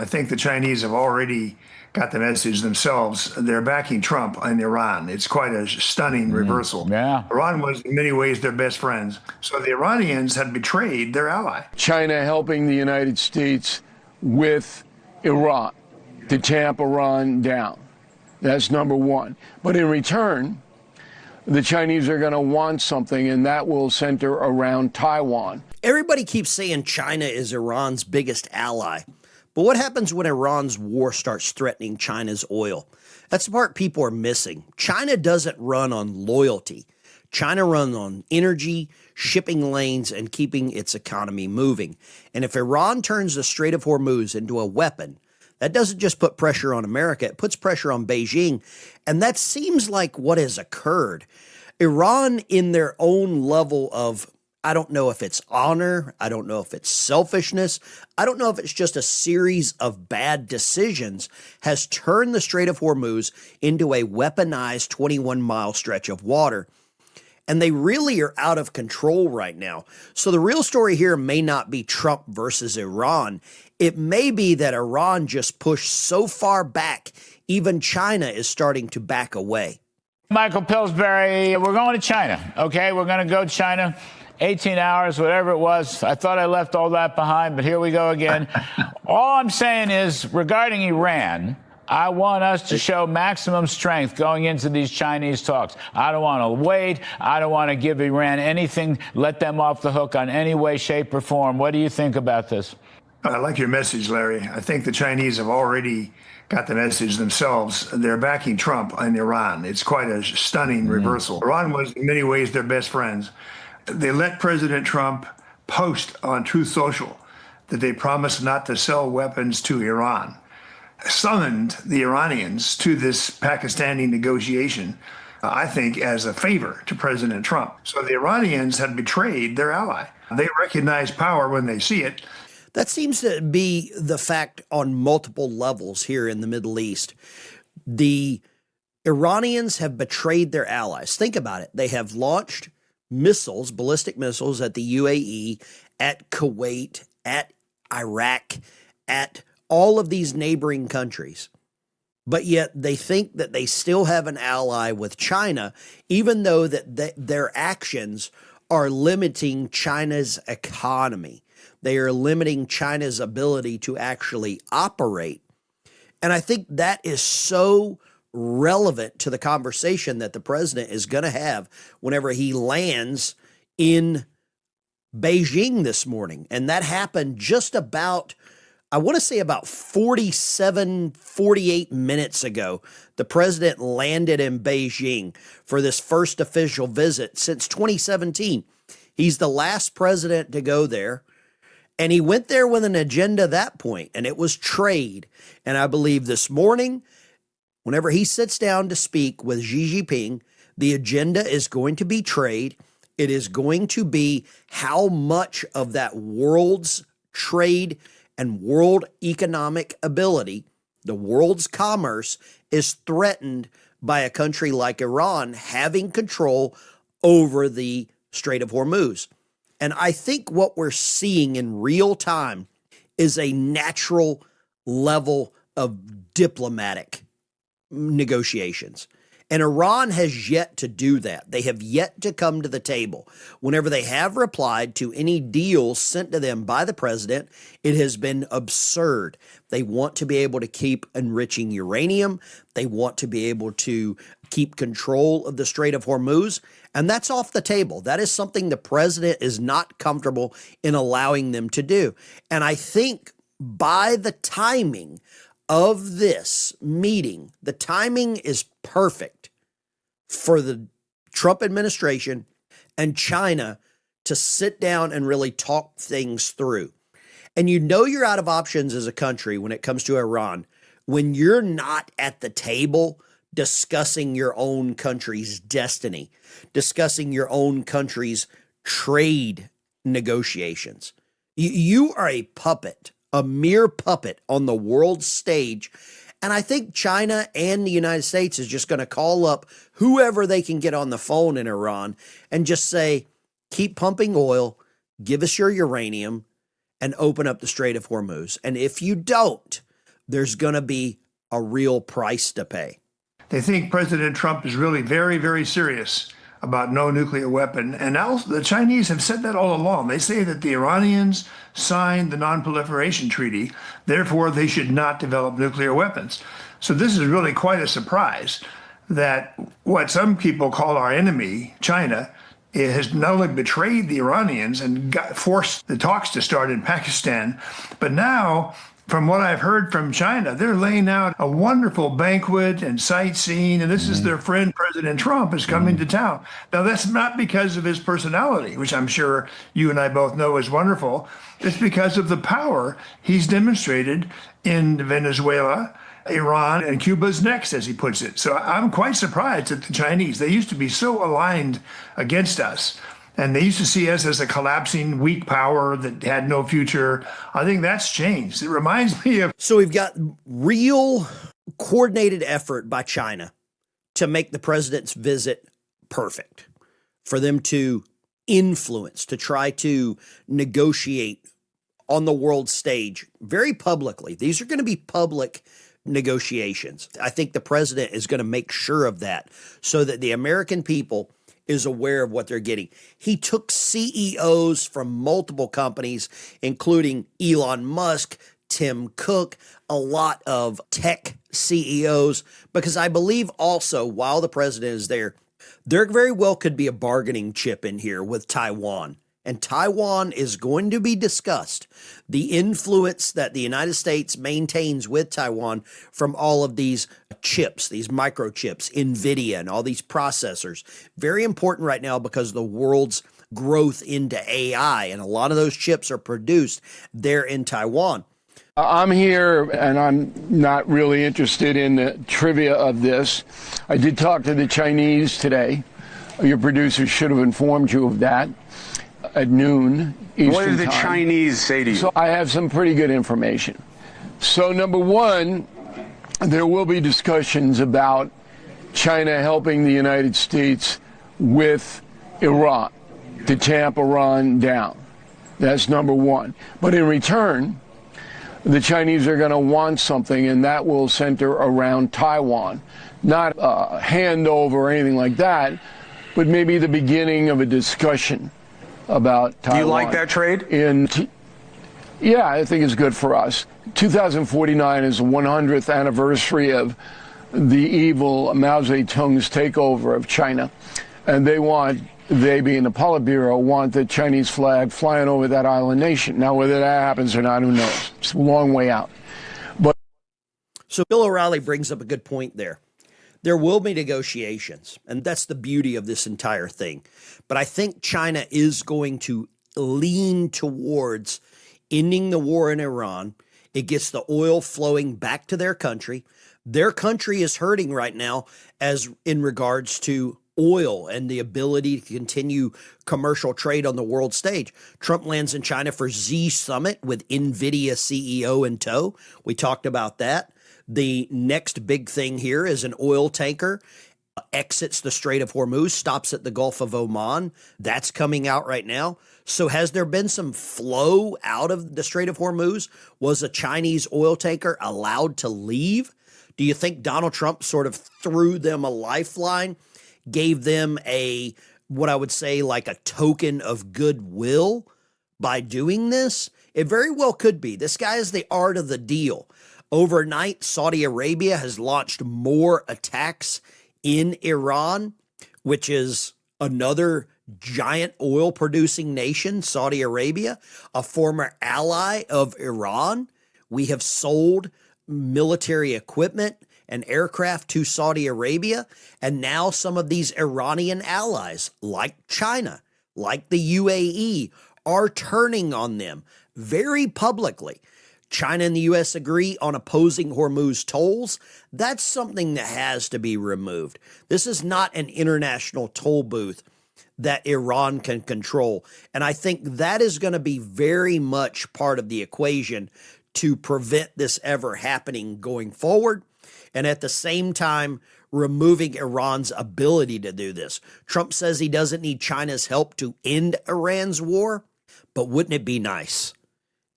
I think the Chinese have already got the message themselves. They're backing Trump and Iran. It's quite a stunning reversal. Yeah. Iran was in many ways their best friends. So the Iranians had betrayed their ally. China helping the United States with Iran to tamp Iran down. That's number one. But in return, the Chinese are going to want something, and that will center around Taiwan. Everybody keeps saying China is Iran's biggest ally. But what happens when Iran's war starts threatening China's oil? That's the part people are missing. China doesn't run on loyalty. China runs on energy, shipping lanes, and keeping its economy moving. And if Iran turns the Strait of Hormuz into a weapon, that doesn't just put pressure on America, it puts pressure on Beijing. And that seems like what has occurred. Iran, in their own level of, I don't know if it's honor, I don't know if it's selfishness, I don't know if it's just a series of bad decisions, has turned the Strait of Hormuz into a weaponized 21-mile stretch of water. And they really are out of control right now. So the real story here may not be Trump versus Iran. It may be that Iran just pushed so far back, even China is starting to back away. Michael Pillsbury, we're going to China, okay? We're going to go to China. 18 hours, whatever it was. I thought I left all that behind, but here we go again. All I'm saying is, regarding Iran, I want us to show maximum strength going into these Chinese talks. I don't want to wait. I don't want to give Iran anything, let them off the hook on any way, shape, or form. What do you think about this? I like your message, Larry. I think the Chinese have already got the message themselves. They're backing Trump and Iran. It's quite a stunning reversal. Iran was in many ways their best friends. They let President Trump post on Truth Social that they promised not to sell weapons to Iran, summoned the Iranians to this Pakistani negotiation, I think, as a favor to President Trump. So the Iranians had betrayed their ally. They recognize power when they see it. That seems to be the fact on multiple levels here in the Middle East. The Iranians have betrayed their allies. Think about it. They have launched missiles, ballistic missiles at the UAE, at Kuwait, at Iraq, at all of these neighboring countries. But yet they think that they still have an ally with China, even though that their actions are limiting China's economy. They are limiting China's ability to actually operate. And I think that is so relevant to the conversation that the president is going to have whenever he lands in Beijing this morning. And that happened just about, I want to say about 48 minutes ago. The president landed in Beijing for this first official visit since 2017. He's the last president to go there. And he went there with an agenda at that point, and it was trade. And I believe this morning, whenever he sits down to speak with Xi Jinping, the agenda is going to be trade. It is going to be how much of that world's trade and world economic ability, the world's commerce, is threatened by a country like Iran having control over the Strait of Hormuz. And I think what we're seeing in real time is a natural level of diplomatic negotiations. And Iran has yet to do that. They have yet to come to the table. Whenever they have replied to any deals sent to them by the president, it has been absurd. They want to be able to keep enriching uranium. They want to be able to keep control of the Strait of Hormuz. And that's off the table. That is something the president is not comfortable in allowing them to do. And I think by the timing of this meeting, the timing is perfect for the Trump administration and China to sit down and really talk things through. And you know you're out of options as a country when it comes to Iran when you're not at the table discussing your own country's destiny, discussing your own country's trade negotiations. You are a puppet, a mere puppet on the world stage. And I think China and the United States is just going to call up whoever they can get on the phone in Iran and just say, keep pumping oil, give us your uranium, and open up the Strait of Hormuz. And if you don't, there's going to be a real price to pay. They think President Trump is really very, very serious about no nuclear weapon. And also, the Chinese have said that all along. They say that the Iranians signed the non-proliferation treaty, therefore they should not develop nuclear weapons. So this is really quite a surprise that what some people call our enemy, China, it has not only betrayed the Iranians and forced the talks to start in Pakistan, but now, from what I've heard from China, they're laying out a wonderful banquet and sightseeing, and this is their friend President Trump is coming to town. Now, that's not because of his personality, which I'm sure you and I both know is wonderful. It's because of the power he's demonstrated in Venezuela, Iran, and Cuba's next, as he puts it. So I'm quite surprised at the Chinese. They used to be so aligned against us, and they used to see us as a collapsing, weak power that had no future. I think that's changed. It reminds me of. So we've got real coordinated effort by China to make the president's visit perfect, for them to influence, to try to negotiate on the world stage very publicly. These are going to be public negotiations. I think the president is going to make sure of that so that the American people is aware of what they're getting. He took CEOs from multiple companies, including Elon Musk, Tim Cook, a lot of tech CEOs, because I believe also while the president is there, there very well could be a bargaining chip in here with Taiwan. And Taiwan is going to be discussed. The influence that the United States maintains with Taiwan from all of these chips, these microchips, NVIDIA, and all these processors. Very important right now because of the world's growth into AI. And a lot of those chips are produced there in Taiwan. I'm here, and I'm not really interested in the trivia of this. I did talk to the Chinese today. Your producers should have informed you of that. At noon Eastern What did the time. Chinese say to you? So I have some pretty good information. So number one, there will be discussions about China helping the United States with Iran to tamp Iran down. That's number one. But in return, the Chinese are going to want something, and that will center around Taiwan. Not a handover or anything like that, but maybe the beginning of a discussion about Taiwan. Do you like that trade? Yeah, I think it's good for us. 2049 is the 100th anniversary of the evil Mao Zedong's takeover of China. And they being the Politburo, want the Chinese flag flying over that island nation. Now, whether that happens or not, who knows? It's a long way out. So Bill O'Reilly brings up a good point there. There will be negotiations, and that's the beauty of this entire thing. But I think China is going to lean towards ending the war in Iran. It gets the oil flowing back to their country. Their country is hurting right now as in regards to oil and the ability to continue commercial trade on the world stage. Trump lands in China for Z Summit with NVIDIA CEO in tow. We talked about that. The next big thing here is an oil tanker exits the Strait of Hormuz, stops at the Gulf of Oman. That's coming out right now. So has there been some flow out of the Strait of Hormuz? Was a Chinese oil tanker allowed to leave? Do you think Donald Trump sort of threw them a lifeline, gave them what I would say like a token of goodwill by doing this? It very well could be. This guy is the art of the deal. Overnight, Saudi Arabia has launched more attacks in Iran, which is another giant oil producing nation, Saudi Arabia, a former ally of Iran. We have sold military equipment and aircraft to Saudi Arabia, and now some of these Iranian allies, like China, like the UAE, are turning on them very publicly. China and the U.S. agree on opposing Hormuz tolls. That's something that has to be removed. This is not an international toll booth that Iran can control. And I think that is going to be very much part of the equation to prevent this ever happening going forward. And at the same time, removing Iran's ability to do this. Trump says he doesn't need China's help to end Iran's war, but wouldn't it be nice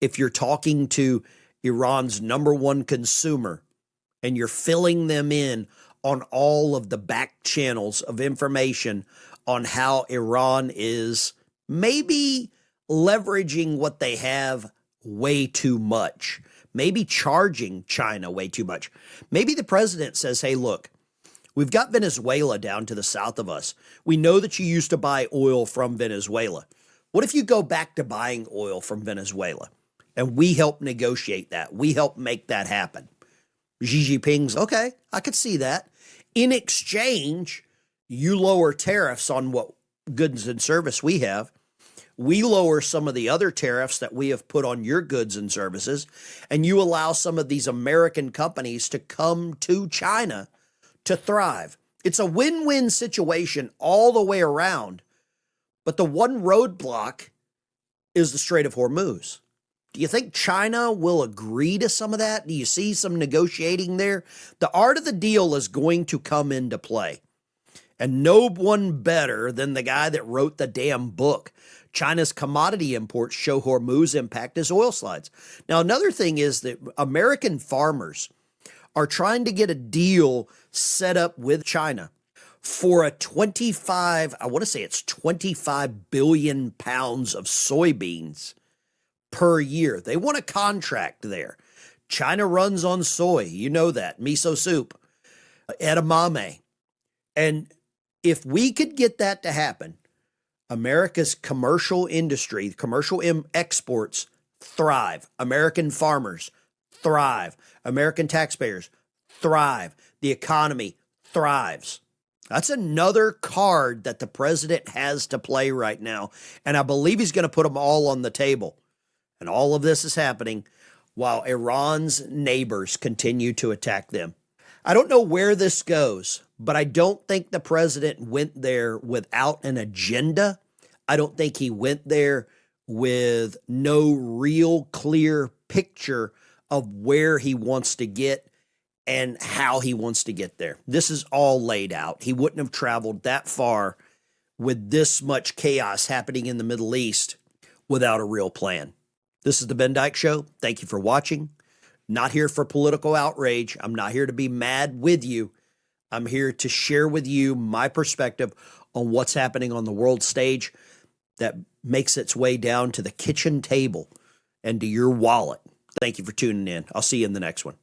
if you're talking to Iran's number one consumer, and you're filling them in on all of the back channels of information on how Iran is maybe leveraging what they have way too much, maybe charging China way too much. Maybe the president says, hey, look, we've got Venezuela down to the south of us. We know that you used to buy oil from Venezuela. What if you go back to buying oil from Venezuela and we help negotiate that? We help make that happen. Xi Jinping's, okay, I could see that. In exchange, you lower tariffs on what goods and service we have. We lower some of the other tariffs that we have put on your goods and services, and you allow some of these American companies to come to China to thrive. It's a win-win situation all the way around, but the one roadblock is the Strait of Hormuz. Do you think China will agree to some of that? Do you see some negotiating there? The art of the deal is going to come into play. And no one better than the guy that wrote the damn book. China's commodity imports show Hormuz impact as oil slides. Now, another thing is that American farmers are trying to get a deal set up with China for a 25 billion pounds of soybeans per year. They want a contract there. China runs on soy. You know that. Miso soup, edamame. And if we could get that to happen, America's commercial industry, commercial exports thrive. American farmers thrive. American taxpayers thrive. The economy thrives. That's another card that the president has to play right now. And I believe he's going to put them all on the table. And all of this is happening while Iran's neighbors continue to attack them. I don't know where this goes, but I don't think the president went there without an agenda. I don't think he went there with no real clear picture of where he wants to get and how he wants to get there. This is all laid out. He wouldn't have traveled that far with this much chaos happening in the Middle East without a real plan. This is the Ben Dykes Show. Thank you for watching. Not here for political outrage. I'm not here to be mad with you. I'm here to share with you my perspective on what's happening on the world stage that makes its way down to the kitchen table and to your wallet. Thank you for tuning in. I'll see you in the next one.